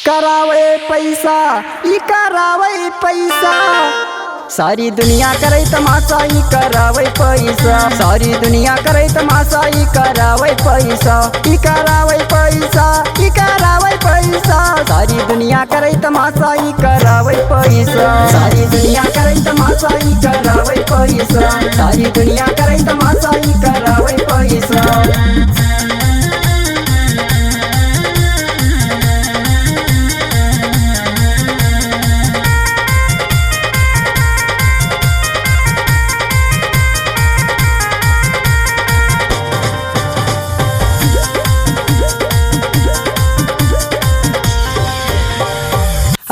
करावे पैसा ई करावे पैसा, सारी दुनिया करे तमाशा ई करावे पैसा, सारी दुनिया करे तमाशा ई करावे पैसा, ई करावे पैसा, ई करावे पैसा, सारी दुनिया करे तमाशा ई करावे पैसा, सारी दुनिया करे तमाशा ई करावे पैसा, सारी दुनिया करे तमाशा ई करावे पैसा।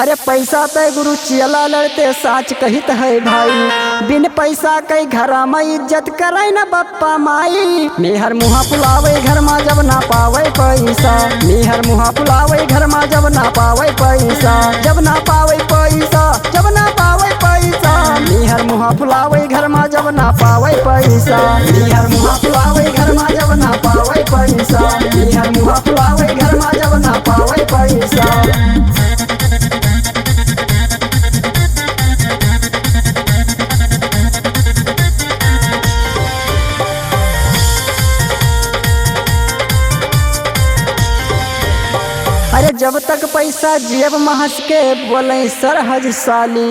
अरे पैसा ते गुरु चला लड़ते साच कहित है भाई, बिन पैसा कई घर में इज्जत करे न बप्पा माई। मेहर मुहा फुलावे घर में जब ना पावे पैसा, मेहर मुहा फुलावे घर में जब ना पावे पैसा, जब ना पावे पैसा, जब ना पावे पैसा, मेहर मुहा फुलावे घर में जब ना पावे पैसा, मेहर मुहा फुलावे घर में जब ना पावे पैसा, मेहर मुहा फुलावे घर में जब ना पावे पैसा। अरे जब तक पैसा जेब में हंस के बोले सरहज साली,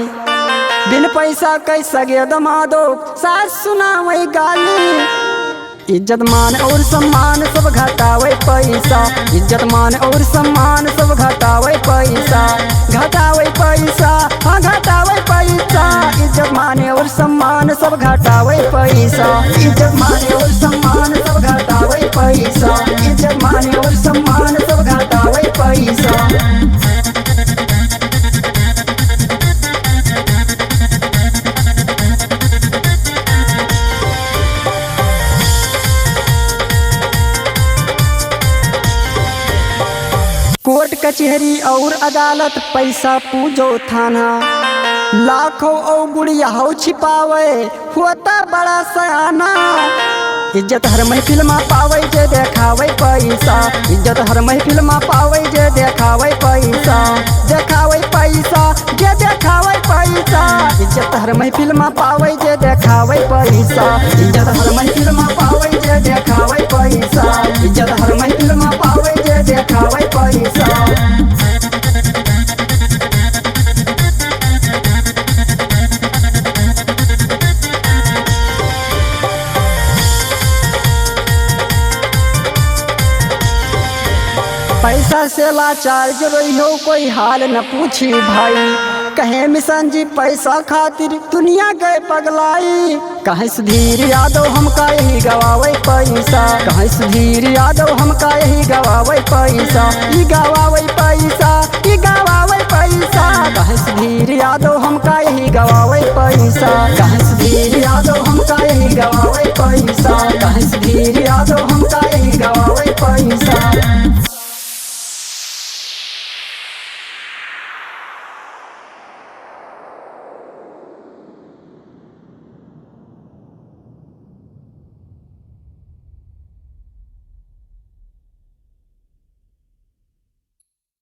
बिन पैसा कैसा गे दमादो सास सुनावे गाली। इज्जत मान और सम्मान सब घटावे पैसा, इज्जत मान और सम्मान सब घटावे पैसा, घटावे पैसा, हाँ घटावे पैसा, इज्जत माने और सम्मान सब घटावे पैसा, इज्जत माने और सम्मान सब घटावे पैसा, इज्जत माने और सम्मान सब घटावे पैसा। कोर्ट कचहरी और अदालत पैसा पूजो थाना, लाखों और गुड़िया हो छिपावे होता बड़ा सयाना। इज्जत हर महफिल में पावे जे देखावे पैसा, इज्जत हर महफिल में पावे जे देखावे पैसा, देखावे पैसा, जे देखावे पैसा, इज्जत हर महफिल में पावे जे देखावे पैसा, इज्जत हर महफिल में पावे जे देखावे पैसा, इज्जत हर महफिल में पावे जे देखावे पैसा। पैसा से लाचार जो रही हो कोई हाल न पूछी भाई, कहे मिशन जी पैसा खातिर दुनिया गए पगलाई। कहे सुधीर यादव हमका यही गवावे पैसा, कहे सुधीर यादव हमका यही गवावे पैसा, ई गवावे पैसा, ई गवावे पैसा, कहे सुधीर यादव हमका यही गवावे पैसा, कहे सुधीर यादव हमका यही गवावे पैसा, कहे सुधीर यादव हमका यही गवावे पैसा।